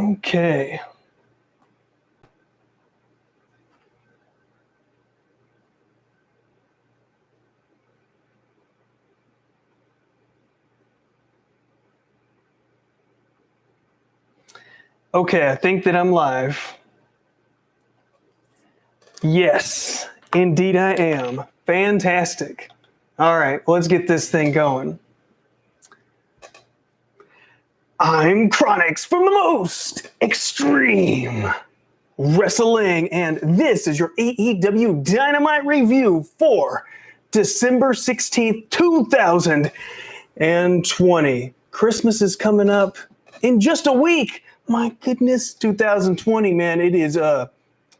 Okay. Okay, I think that I'm live. Yes, indeed I am. Fantastic. All right, let's get this thing going. I'm Chronix from the most extreme wrestling, and this is your AEW Dynamite review for December 16th, 2020. Christmas is coming up in just a week. My goodness, 2020, man, it is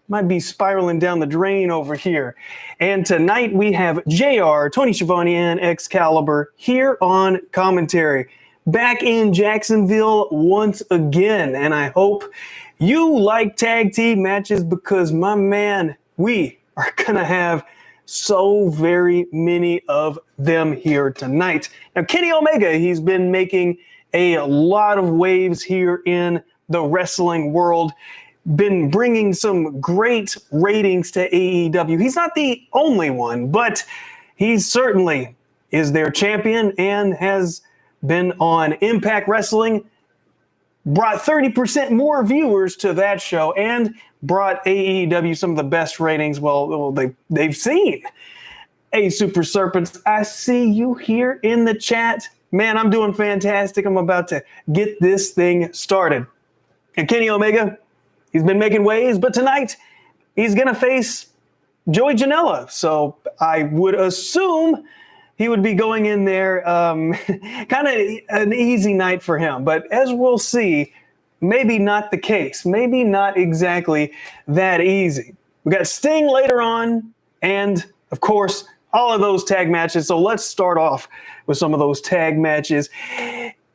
might be spiraling down the drain over here. And tonight we have JR, Tony Schiavone, and Excalibur here on commentary. Back in Jacksonville once again. And I hope you like tag team matches because, my man, we are going to have so very many of them here tonight. Now, Kenny Omega, he's been making a lot of waves here in the wrestling world. Been bringing some great ratings to AEW. He's not the only one, but he certainly is their champion and has been on Impact Wrestling, brought 30% more viewers to that show, and brought AEW some of the best ratings, they've seen. Hey, Super Serpents, I see you here in the chat. Man, I'm doing fantastic. I'm about to get this thing started. And Kenny Omega, he's been making waves, but tonight he's going to face Joey Janela. So I would assume he would be going in there, kind of an easy night for him. But as we'll see, maybe not the case. Maybe not exactly that easy. We got Sting later on, and of course, all of those tag matches. So let's start off with some of those tag matches,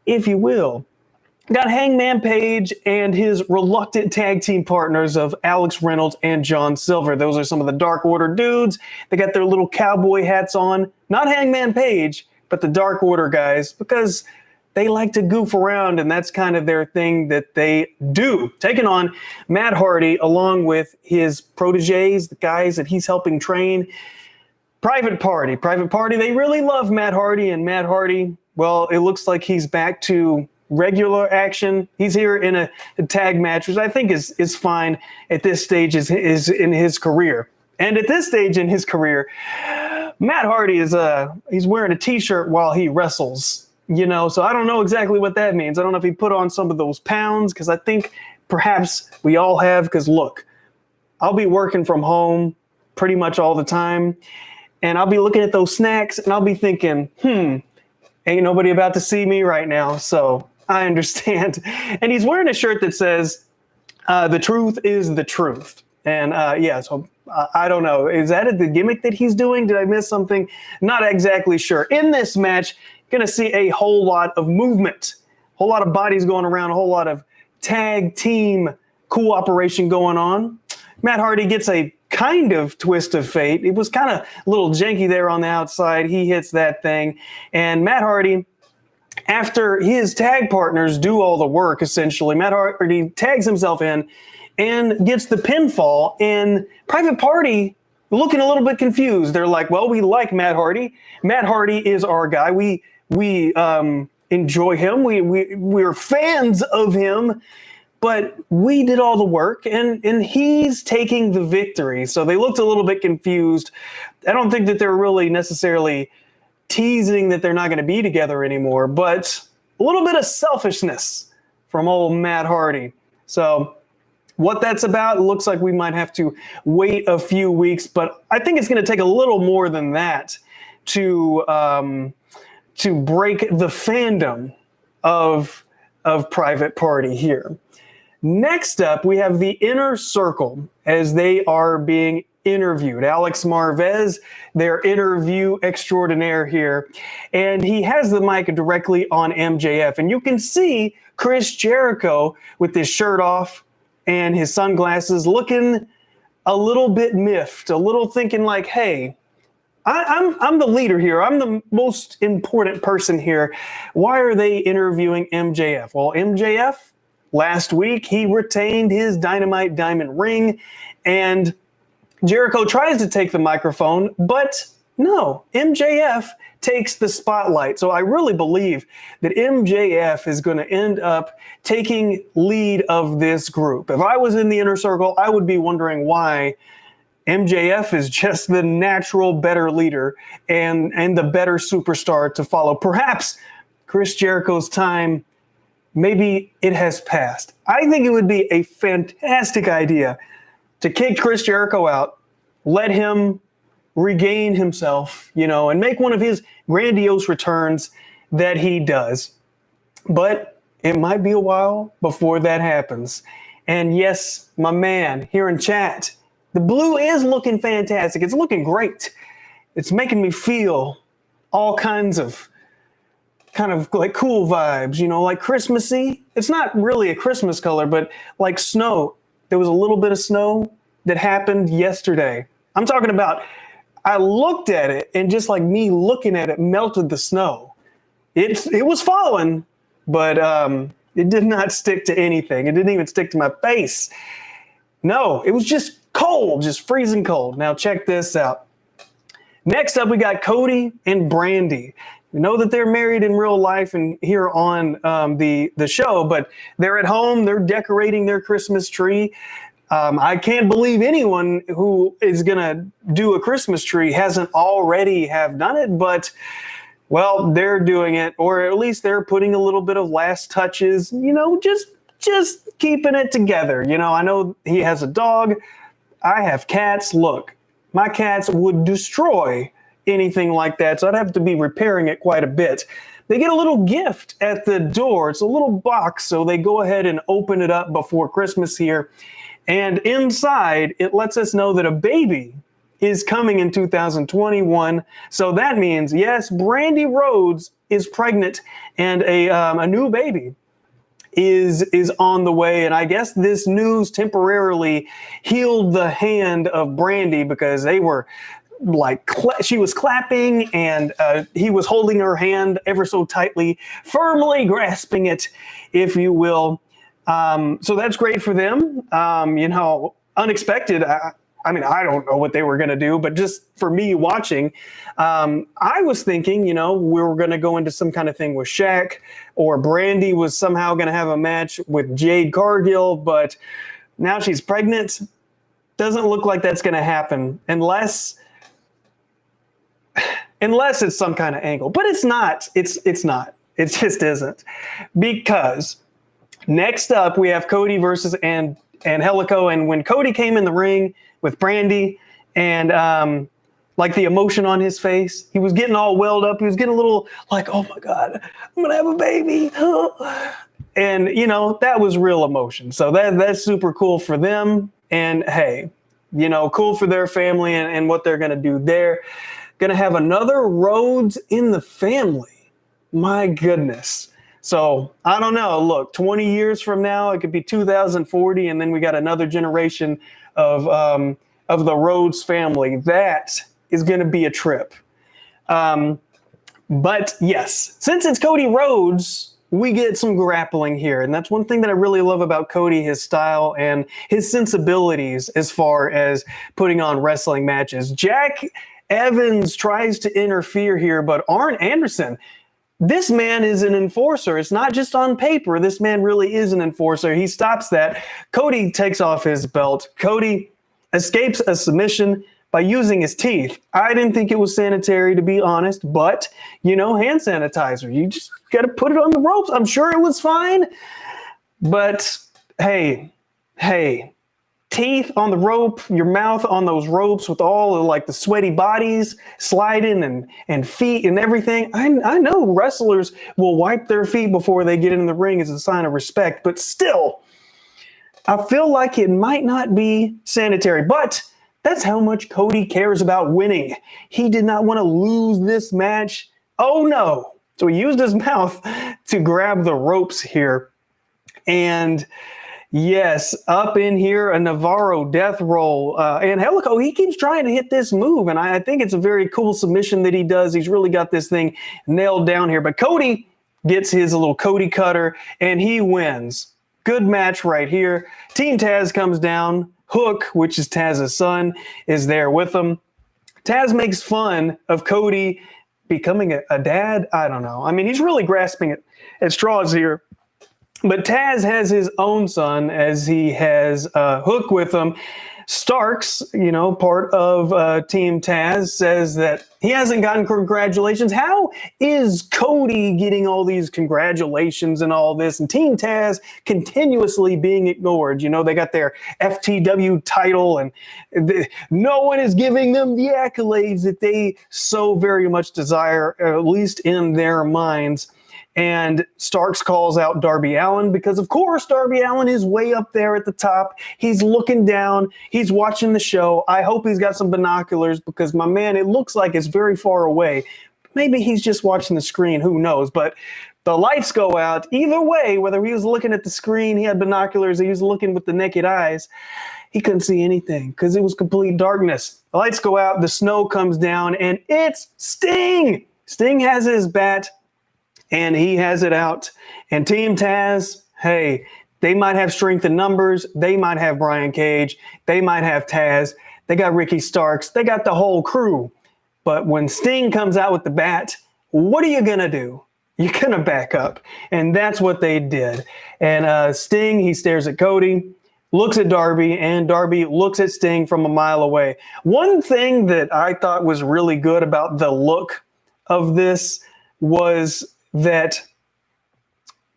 if you will. Got Hangman Page and his reluctant tag team partners of Alex Reynolds and John Silver. Those are some of the Dark Order dudes. They got their little cowboy hats on. Not Hangman Page, but the Dark Order guys, because they like to goof around, and that's kind of their thing that they do. Taking on Matt Hardy along with his proteges, the guys that he's helping train. Private Party, they really love Matt Hardy, and Matt Hardy, well, it looks like he's back to regular action. He's here in a tag match, which I think is fine at this stage is in his career. And at this stage in his career, Matt Hardy is he's wearing a t-shirt while he wrestles, so I don't know exactly what that means. I don't know if he put on some of those pounds, because I think perhaps we all have, because look, I'll be working from home pretty much all the time, and I'll be looking at those snacks and I'll be thinking, ain't nobody about to see me right now, so I understand. And he's wearing a shirt that says, the truth is the truth. And so I don't know. Is that the gimmick that he's doing? Did I miss something? Not exactly sure. In this match, going to see a whole lot of movement, a whole lot of bodies going around, a whole lot of tag team cooperation going on. Matt Hardy gets a kind of twist of fate. It was kind of a little janky there on the outside. He hits that thing. And Matt Hardy, after his tag partners do all the work, essentially, Matt Hardy tags himself in and gets the pinfall. And Private Party looking a little bit confused. They're like, well, we like Matt Hardy. Matt Hardy is our guy. We enjoy him. We're fans of him. But we did all the work, and he's taking the victory. So they looked a little bit confused. I don't think that they're really necessarily teasing that they're not going to be together anymore, but a little bit of selfishness from old Matt Hardy. So what that's about, it looks like we might have to wait a few weeks, but I think it's going to take a little more than that to break the fandom of Private Party here. Next up, we have the Inner Circle as they are being interviewed. Alex Marvez, their interview extraordinaire here, and he has the mic directly on MJF. And you can see Chris Jericho with his shirt off and his sunglasses looking a little bit miffed, a little thinking like, hey, I'm the leader here. I'm the most important person here. Why are they interviewing MJF? Well, MJF last week, he retained his Dynamite diamond ring, and Jericho tries to take the microphone, but no, MJF takes the spotlight. So I really believe that MJF is going to end up taking lead of this group. If I was in the Inner Circle, I would be wondering why MJF is just the natural better leader and the better superstar to follow. Perhaps Chris Jericho's time, maybe it has passed. I think it would be a fantastic idea to kick Chris Jericho out, let him regain himself, and make one of his grandiose returns that he does. But it might be a while before that happens. And yes, my man here in chat, the blue is looking fantastic. It's looking great. It's making me feel all kinds of like cool vibes, like Christmassy. It's not really a Christmas color, but like snow. There was a little bit of snow that happened yesterday. I'm talking about, I looked at it and just like me looking at it melted the snow. It was falling, but it did not stick to anything. It didn't even stick to my face. No, it was just cold, just freezing cold. Now check this out. Next up, we got Cody and Brandy. We know that they're married in real life and here on the show, but they're at home. They're decorating their Christmas tree. I can't believe anyone who is going to do a Christmas tree hasn't already have done it, but, well, they're doing it, or at least they're putting a little bit of last touches, just keeping it together. I know he has a dog. I have cats. Look, my cats would destroy anything like that, so I'd have to be repairing it quite a bit. They get a little gift at the door. It's a little box, so they go ahead and open it up before Christmas here. And inside, it lets us know that a baby is coming in 2021. So that means, yes, Brandy Rhodes is pregnant and a new baby is on the way. And I guess this news temporarily healed the hand of Brandy because they were like, she was clapping and he was holding her hand ever so tightly, firmly grasping it, if you will. So that's great for them. Unexpected. I mean, I don't know what they were going to do, but just for me watching, I was thinking, we were going to go into some kind of thing with Shaq, or Brandy was somehow going to have a match with Jade Cargill, but now she's pregnant. Doesn't look like that's going to happen unless it's some kind of angle. But it's not. It's not. It just isn't. Because next up, we have Cody versus Angelico. And when Cody came in the ring with Brandy and like the emotion on his face, he was getting all welled up. He was getting a little like, oh my God, I'm going to have a baby. And, that was real emotion. So that's super cool for them. And hey, cool for their family and what they're going to do there. Going to have another Rhodes in the family. My goodness. So I don't know. Look, 20 years from now, it could be 2040, and then we got another generation of the Rhodes family. That is going to be a trip. But yes, since it's Cody Rhodes, we get some grappling here, and that's one thing that I really love about Cody: his style and his sensibilities as far as putting on wrestling matches. Jack Evans tries to interfere here, but Arn Anderson, this man is an enforcer. It's not just on paper. This man really is an enforcer. He stops that. Cody takes off his belt. Cody escapes a submission by using his teeth. I didn't think it was sanitary, to be honest, but, hand sanitizer. You just got to put it on the ropes. I'm sure it was fine. But, hey, teeth on the rope, your mouth on those ropes with all of like the sweaty bodies sliding and feet and everything. I know wrestlers will wipe their feet before they get in the ring as a sign of respect, but still, I feel like it might not be sanitary, but that's how much Cody cares about winning. He did not want to lose this match. Oh no. So he used his mouth to grab the ropes here. And yes, up in here, a Navarro death roll. Angelico, he keeps trying to hit this move, and I think it's a very cool submission that he does. He's really got this thing nailed down here. But Cody gets his little Cody cutter, and he wins. Good match right here. Team Taz comes down. Hook, which is Taz's son, is there with them. Taz makes fun of Cody becoming a dad. I don't know. I mean, he's really grasping at straws here. But Taz has his own son, as he has Hook with him. Starks, part of Team Taz, says that he hasn't gotten congratulations. How is Cody getting all these congratulations and all this? And Team Taz continuously being ignored. They got their FTW title, and no one is giving them the accolades that they so very much desire, at least in their minds. And Starks calls out Darby Allin because, of course, Darby Allin is way up there at the top. He's looking down. He's watching the show. I hope he's got some binoculars because, my man, it looks like it's very far away. Maybe he's just watching the screen. Who knows? But the lights go out. Either way, whether he was looking at the screen, he had binoculars, or he was looking with the naked eyes, he couldn't see anything because it was complete darkness. The lights go out. The snow comes down, and it's Sting. Sting has his bat. And he has it out. And Team Taz, hey, they might have strength in numbers. They might have Brian Cage. They might have Taz. They got Ricky Starks. They got the whole crew. But when Sting comes out with the bat, what are you going to do? You're going to back up. And that's what they did. And Sting, he stares at Cody, looks at Darby, and Darby looks at Sting from a mile away. One thing that I thought was really good about the look of this was that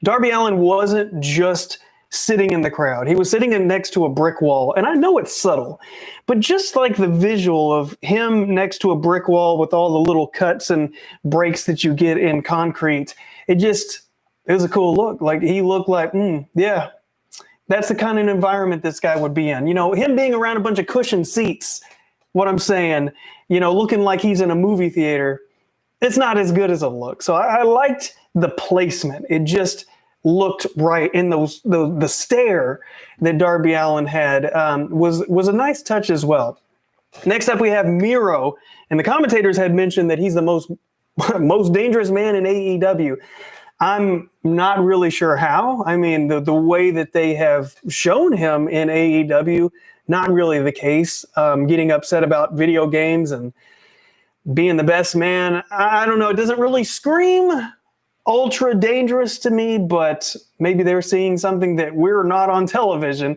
Darby Allin wasn't just sitting in the crowd. He was sitting next to a brick wall. And I know it's subtle, but just like the visual of him next to a brick wall with all the little cuts and breaks that you get in concrete, it was a cool look. Like, he looked like, yeah, that's the kind of environment this guy would be in. Him being around a bunch of cushioned seats, what I'm saying, looking like he's in a movie theater, it's not as good as a look. So I liked the placement. It just looked right. In the stare that Darby Allin had was a nice touch as well. Next up, we have Miro, and the commentators had mentioned that he's the most dangerous man in AEW. I'm not really sure how. I mean, the way that they have shown him in AEW, not really the case. Getting upset about video games and being the best man, I don't know. It doesn't really scream ultra dangerous to me, but maybe they're seeing something that we're not on television.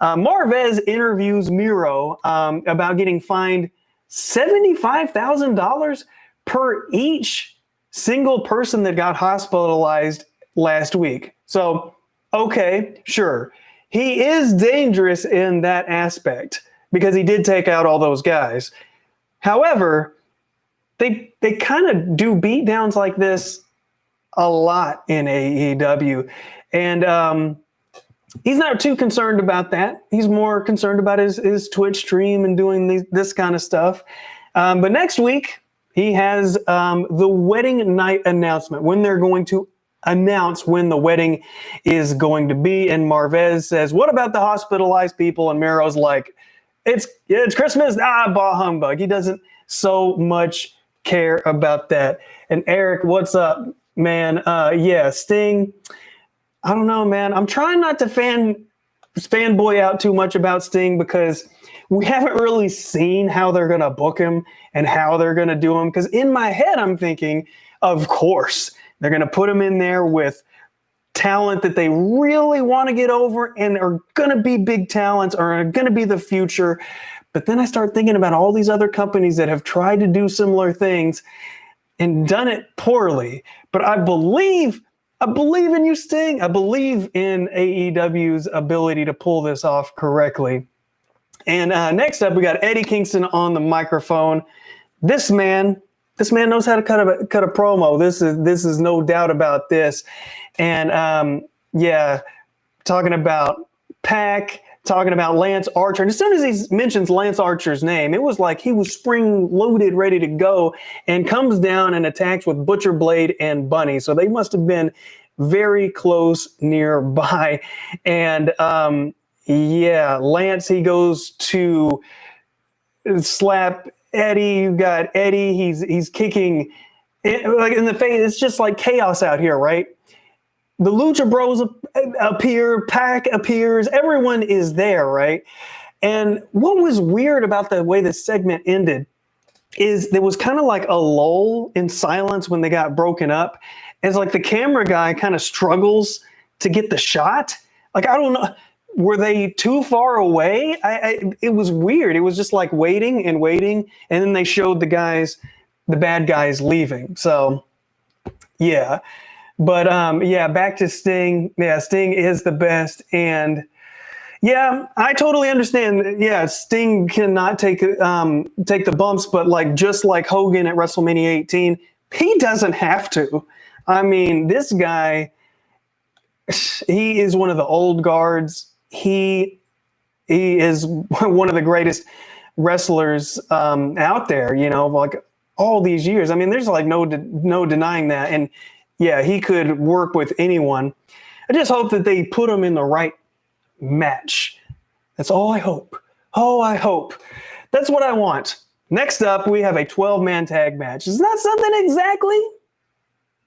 Marvez interviews Miro about getting fined $75,000 per each single person that got hospitalized last week. So, okay, sure. He is dangerous in that aspect because he did take out all those guys. However, they kind of do beatdowns like this a lot in AEW. And he's not too concerned about that. He's more concerned about his Twitch stream and doing this kind of stuff. But next week, he has the wedding night announcement, when they're going to announce when the wedding is going to be. And Marvez says, what about the hospitalized people? And Miro's like, it's Christmas. Bah humbug. He doesn't so much care about that. And Eric, what's up, man? Yeah, Sting. I don't know, man. I'm trying not to fanboy out too much about Sting because we haven't really seen how they're going to book him and how they're going to do him. Because in my head, I'm thinking, of course, they're going to put him in there with talent that they really want to get over and are going to be big talents or are going to be the future. But then I start thinking about all these other companies that have tried to do similar things and done it poorly. But I believe in you, Sting. I believe in AEW's ability to pull this off correctly. And next up, we got Eddie Kingston on the microphone. This man knows how to cut a promo. This is no doubt about this. And talking about Pac, talking about Lance Archer. And as soon as he mentions Lance Archer's name, it was like he was spring-loaded, ready to go, and comes down and attacks with Butcher Blade and Bunny. So they must have been very close nearby. And, Lance, he goes to slap Eddie. You got Eddie. He's kicking like in the face. It's just like chaos out here, right? the Lucha Bros appear, Pac appears, everyone is there, right? And what was weird about the way this segment ended is there was kind of like a lull in silence when they got broken up. It's like the camera guy kind of struggles to get the shot. Like, I don't know, were they too far away? It was weird. It was just like waiting and waiting. And then they showed the bad guys leaving. So yeah. But yeah, back to Sting. Yeah, Sting is the best. And yeah, I totally understand. Yeah, Sting cannot take the bumps, but like just like Hogan at WrestleMania 18, he doesn't have to. I mean, this guy, he is one of the old guards. He is one of the greatest wrestlers out there. You know, like all these years. I mean, there's like no denying that. And yeah, he could work with anyone. I just hope that they put him in the right match. That's all I hope. Oh, I hope. That's what I want. Next up, we have a 12-man tag match. It's not something exactly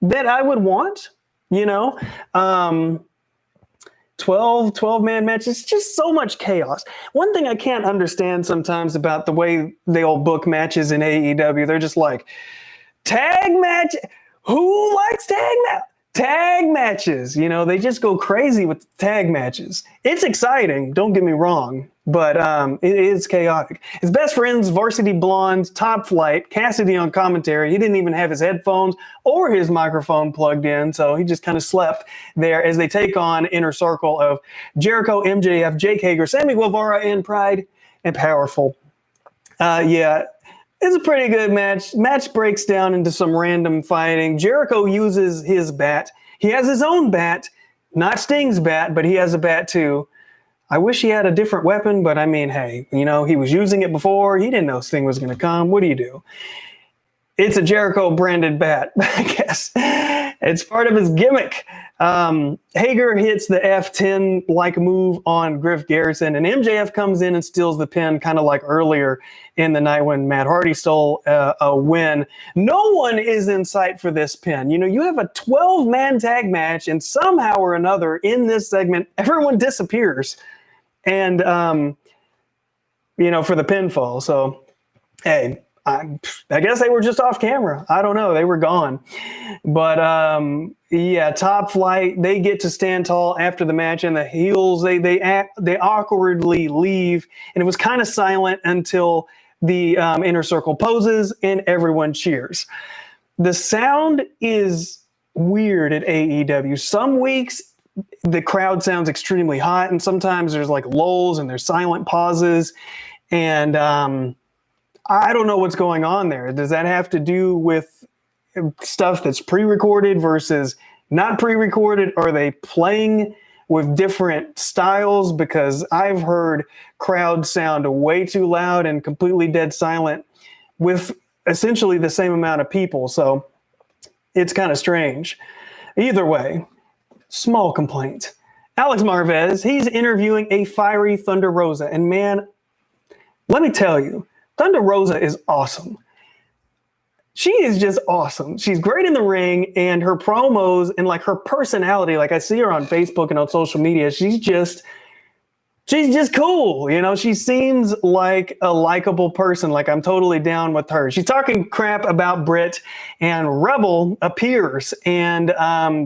that I would want, you know. 12-man match. It's just so much chaos. One thing I can't understand sometimes about the way they all book matches in AEW, they're just like, tag match? Who likes tag matches? You know, they just go crazy with tag matches. It's exciting, don't get me wrong, but it is chaotic. His best friends, Varsity Blonde, Top Flight, Cassidy on commentary. He didn't even have his headphones or his microphone plugged in, so he just kind of slept there as they take on Inner Circle of Jericho, MJF, Jake Hager, Sammy Guevara, and Pride and Powerful. Yeah. It's a pretty good match. Match breaks down into some random fighting. Jericho uses his bat. He has his own bat, not Sting's bat, but he has a bat too. I wish he had a different weapon, but I mean, hey, you know, he was using it before. He didn't know Sting was going to come. What do you do? It's a Jericho branded bat, I guess. It's part of his gimmick. Hager hits the F10-like move on Griff Garrison, and MJF comes in and steals the pin, kind of like earlier in the night when Matt Hardy stole a win. No one is in sight for this pin. You know, you have a 12-man tag match, and somehow or another in this segment, everyone disappears. And, you know, for the pinfall. So, hey, I guess they were just off camera. I don't know. They were gone. But, yeah, Top Flight, they get to stand tall after the match, and the heels, they awkwardly leave. And it was kind of silent until the Inner Circle poses and everyone cheers. The sound is weird at AEW. Some weeks, the crowd sounds extremely hot, and sometimes there's like lulls and there's silent pauses. And, I don't know what's going on there. Does that have to do with stuff that's pre-recorded versus not pre-recorded? Are they playing with different styles? Because I've heard crowds sound way too loud and completely dead silent with essentially the same amount of people. So it's kind of strange. Either way, small complaint. Alex Marvez, he's interviewing a fiery Thunder Rosa. And man, let me tell you, Thunder Rosa is awesome. She is just awesome. She's great in the ring, and her promos and like her personality, like I see her on Facebook and on social media, she's just cool. You know, she seems like a likable person. Like I'm totally down with her. She's talking crap about Britt, and Rebel appears, and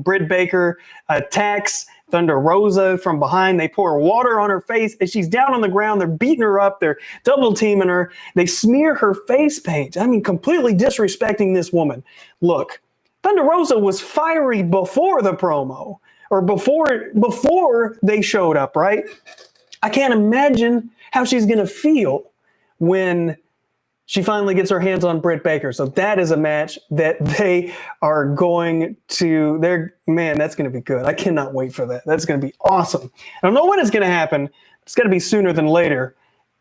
Britt Baker attacks Thunder Rosa from behind. They pour water on her face and she's down on the ground. They're beating her up. They're double teaming her. They smear her face paint. I mean, completely disrespecting this woman. Look, Thunder Rosa was fiery before the promo, or before they showed up, right? I can't imagine how she's going to feel when she finally gets her hands on Britt Baker. So that is a match that they are going to, that's going to be good. I cannot wait for that. That's going to be awesome. I don't know when it's going to happen. It's going to be sooner than later.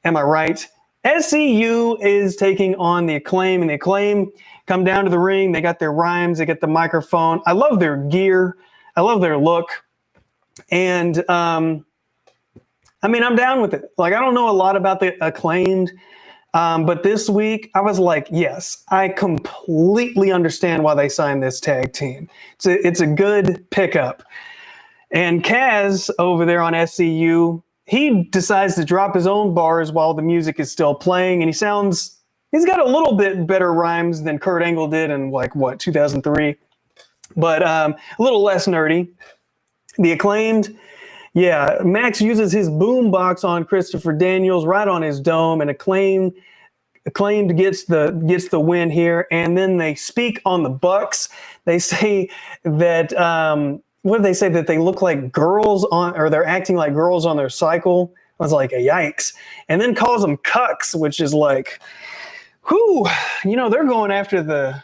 Am I right? SCU is taking on the Acclaim, and the Acclaim come down to the ring. They got their rhymes. They get the microphone. I love their gear. I love their look. And, I mean, I'm down with it. Like, I don't know a lot about the Acclaimed. But this week, I was like, yes, I completely understand why they signed this tag team. It's a good pickup. And Kaz over there on SCU, he decides to drop his own bars while the music is still playing, and he's got a little bit better rhymes than Kurt Angle did in 2003, but a little less nerdy. The Acclaimed, yeah, Max uses his boombox on Christopher Daniels right on his dome, and Acclaimed gets the win here. And then they speak on the Bucks. They say that what did they say, that they look like girls or they're acting like girls on their cycle. I was like, yikes. And then calls them cucks, which is like, whew, they're going for the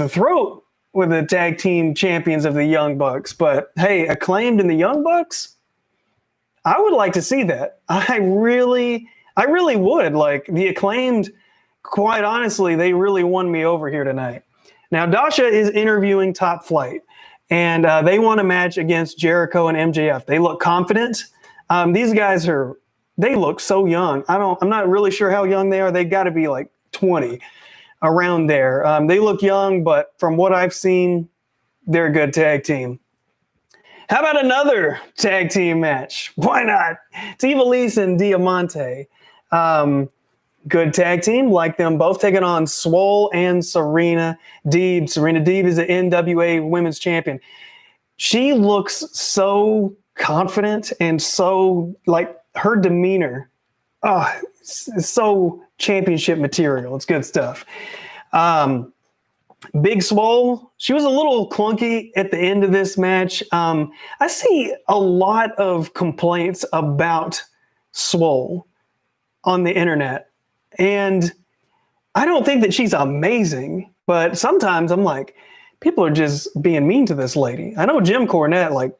throat with the tag team champions of the Young Bucks. But hey, Acclaimed in the Young Bucks, I would like to see that. I really would. Like, the Acclaimed, quite honestly, they really won me over here tonight. Now, Dasha is interviewing Top Flight, and they want a match against Jericho and MJF. They look confident. These guys they look so young. I'm not really sure how young they are. They got to be like 20, around there. They look young, but from what I've seen, they're a good tag team. How about another tag team match? Why not? Tivolese and Diamante. Good tag team, like them both, taking on Swole and Serena Deeb. Serena Deeb is the NWA Women's Champion. She looks so confident and so, like, her demeanor, it's so championship material. It's good stuff. Big Swole, she was a little clunky at the end of this match. I see a lot of complaints about Swole on the internet, and I don't think that she's amazing, but sometimes I'm like, people are just being mean to this lady. I know Jim Cornette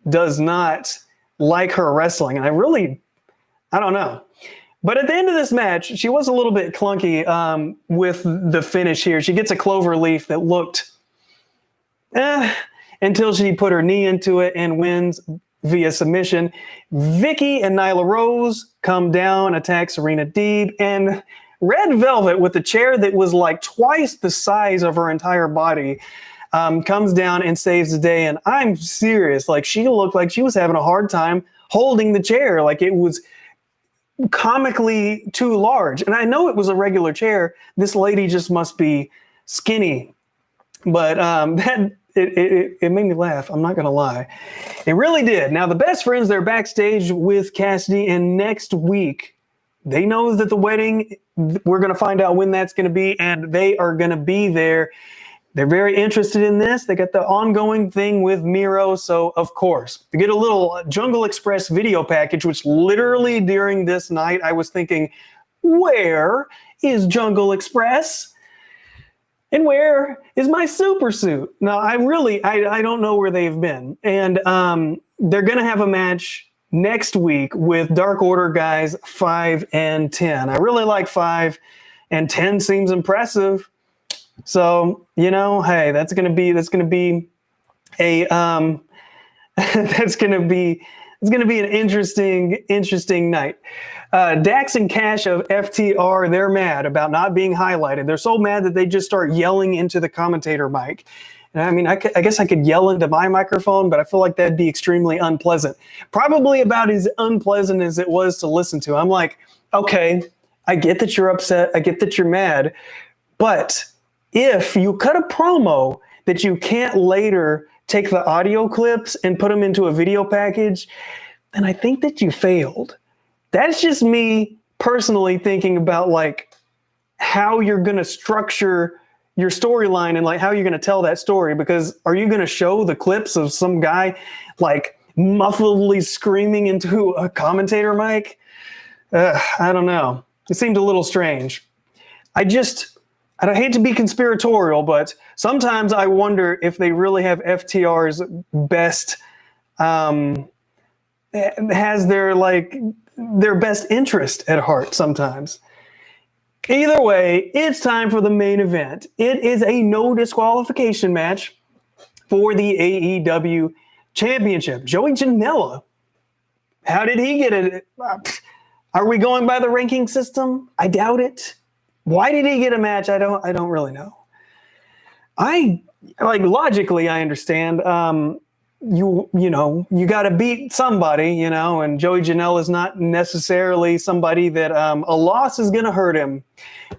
does not like her wrestling, and I don't know. But at the end of this match, she was a little bit clunky with the finish here. She gets a clover leaf that looked until she put her knee into it and wins via submission. Vicky and Nyla Rose come down, attack Serena Deeb, and Red Velvet, with a chair that was like twice the size of her entire body, comes down and saves the day. And I'm serious. Like, she looked like she was having a hard time holding the chair. Like, it was comically too large. And I know it was a regular chair. This lady just must be skinny. But it made me laugh. I'm not going to lie. It really did. Now, the Best Friends, they're backstage with Cassidy, and next week, they know that the wedding, we're going to find out when that's going to be, and they are going to be there. They're very interested in this. They got the ongoing thing with Miro. So, of course, to get a little Jungle Express video package, which literally during this night, I was thinking, where is Jungle Express? And where is my super suit? Now, I don't know where they've been. And they're going to have a match next week with Dark Order guys 5 and 10. I really like 5, and 10 seems impressive. So, hey, that's going to be a it's going to be an interesting night. Dax and Cash of FTR, they're mad about not being highlighted. They're so mad that they just start yelling into the commentator mic. And I mean, I guess I could yell into my microphone, but I feel like that'd be extremely unpleasant. Probably about as unpleasant as it was to listen to. I'm like, okay, I get that you're upset. I get that you're mad. But if you cut a promo that you can't later take the audio clips and put them into a video package, then I think that you failed. That's just me personally thinking about like how you're going to structure your storyline and like how you're going to tell that story. Because are you going to show the clips of some guy like muffledly screaming into a commentator mic? I don't know. It seemed a little strange. I hate to be conspiratorial, but sometimes I wonder if they really have FTR's best, has their best interest at heart sometimes. Either way, it's time for the main event. It is a no disqualification match for the AEW Championship. Joey Janela, how did he get it? Are we going by the ranking system? I doubt it. Why did he get a match? I don't really know. Logically, I understand. you got to beat somebody, and Joey Janela is not necessarily somebody that a loss is going to hurt him.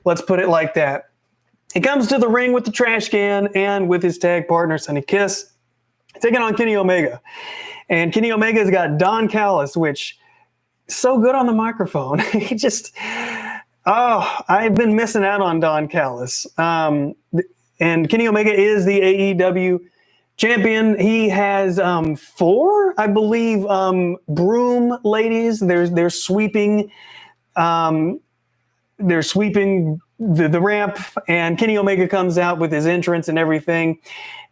Let's put it like that. He comes to the ring with the trash can and with his tag partner, Sonny Kiss, taking on Kenny Omega. And Kenny Omega's got Don Callis, which is so good on the microphone. He just, I've been missing out on Don Callis. And Kenny Omega is the AEW champion. He has 4, I believe, broom ladies. They're sweeping. They're sweeping the ramp, and Kenny Omega comes out with his entrance and everything.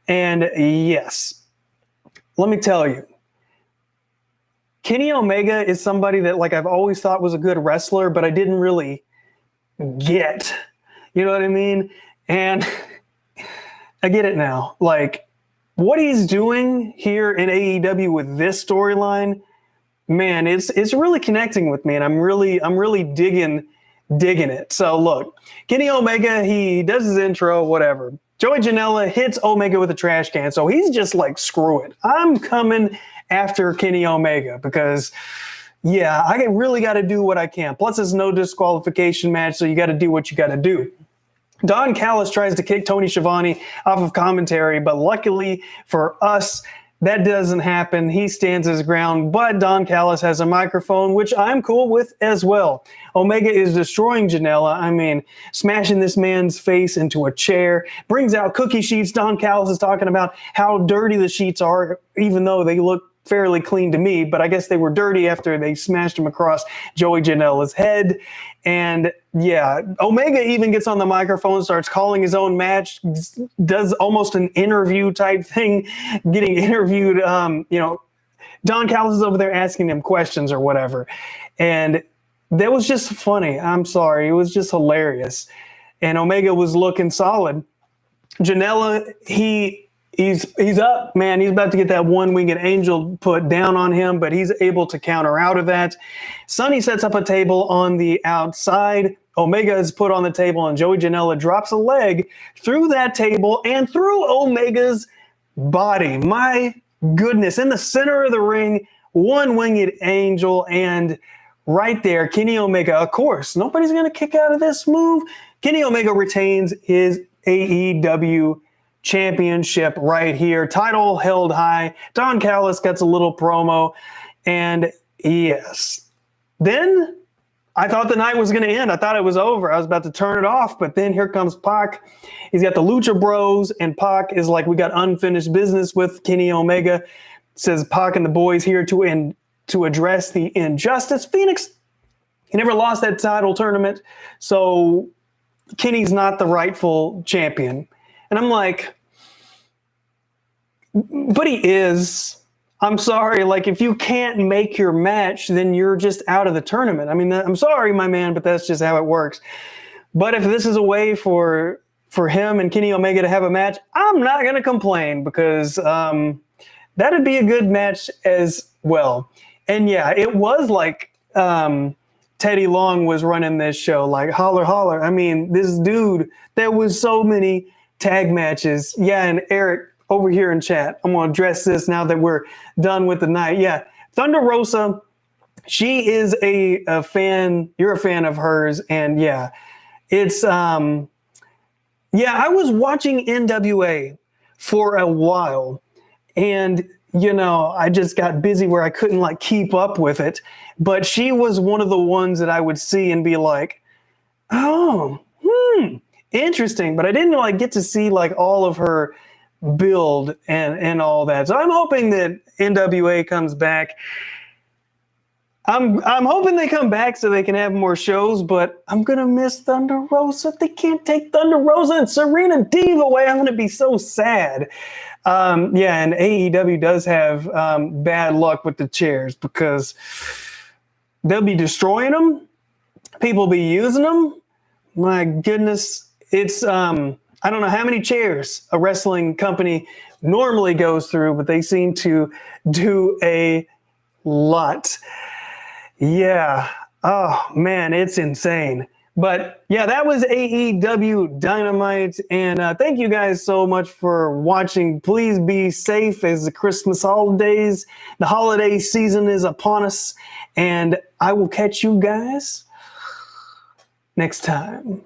And yes, let me tell you, Kenny Omega is somebody that I've always thought was a good wrestler, but I didn't really get. You know what I mean? And I get it now. What he's doing here in AEW with this storyline, man, it's really connecting with me, and I'm really digging it. So look, Kenny Omega, he does his intro, whatever. Joey Janela hits Omega with a trash can, so he's just screw it. I'm coming after Kenny Omega because, yeah, I really got to do what I can. Plus, it's no disqualification match, so you got to do what you got to do. Don Callis tries to kick Tony Schiavone off of commentary, but luckily for us, that doesn't happen. He stands his ground, but Don Callis has a microphone, which I'm cool with as well. Omega is destroying Janela. Smashing this man's face into a chair, brings out cookie sheets. Don Callis is talking about how dirty the sheets are, even though they look fairly clean to me, but I guess they were dirty after they smashed him across Joey Janela's head. And yeah, Omega even gets on the microphone, starts calling his own match, does almost an interview type thing, getting interviewed. Don Callis is over there asking him questions or whatever. And that was just funny. I'm sorry. It was just hilarious. And Omega was looking solid. Janela, He's up, man. He's about to get that one-winged angel put down on him, but he's able to counter out of that. Sonny sets up a table on the outside. Omega is put on the table, and Joey Janela drops a leg through that table and through Omega's body. My goodness. In the center of the ring, one-winged angel, and right there, Kenny Omega, of course, nobody's going to kick out of this move. Kenny Omega retains his AEW championship right here. Title held high. Don Callis gets a little promo. And yes. Then I thought the night was going to end. I thought it was over. I was about to turn it off. But then here comes Pac. He's got the Lucha Bros. And Pac is we got unfinished business with Kenny Omega. Says Pac and the boys here to address the injustice. Phoenix, he never lost that title tournament. So Kenny's not the rightful champion. And I'm like, but he is. I'm sorry. If you can't make your match, then you're just out of the tournament. I'm sorry, my man, but that's just how it works. But if this is a way for him and Kenny Omega to have a match, I'm not going to complain because that'd be a good match as well. And yeah, it was Teddy Long was running this show, holler, holler. This dude, there was so many tag matches. Yeah, and Eric over here in chat, I'm going to address this now that we're done with the night. Yeah, Thunder Rosa, she is a fan. You're a fan of hers. And yeah, it's, I was watching NWA for a while. And, I just got busy where I couldn't keep up with it. But she was one of the ones that I would see and be like, oh, interesting. But I didn't get to see all of her build and all that. So I'm hoping that NWA comes back. I'm hoping they come back so they can have more shows, but I'm going to miss Thunder Rosa. They can't take Thunder Rosa and Serena Deeb away. I'm going to be so sad. And AEW does have bad luck with the chairs because they'll be destroying them. People be using them. My goodness. It's, I don't know how many chairs a wrestling company normally goes through, but they seem to do a lot. Yeah. Oh, man, it's insane. But yeah, that was AEW Dynamite. And thank you guys so much for watching. Please be safe as the Christmas holidays. The holiday season is upon us. And I will catch you guys next time.